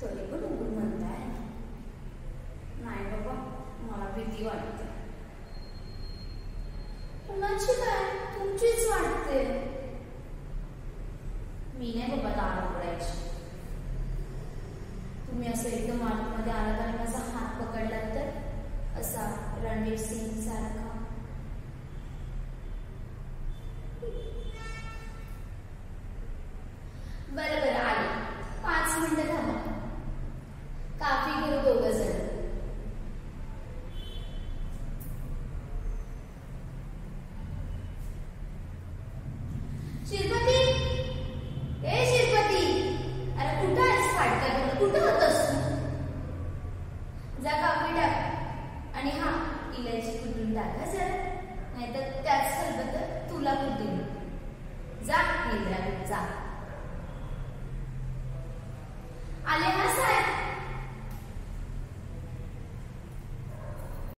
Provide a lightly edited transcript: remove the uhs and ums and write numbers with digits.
तरी पण उघड म्हणताय? नाही बाबा, मला भीती वाटते. कुणाची काय? तुमचीच वाटते. मी नाही बाबा दार उघडायची. तुम्ही असं एकदम आतमध्ये आलात आणि माझा हात पकडला तर असा रणवीर सिंग सारखा. बरं बरं आले. 5 मिनिटं थांबा. काफी घेऊ दोघं जण. शिरपती, ए शिरपती, अरे कुठं आहेस? फाटका कुठं होतस तू? जा काफी टाक आणि हा इलायची कुटून टाका जरा, नाहीतर त्याच सरबत तुला कुठून. जा निद्रा, जा.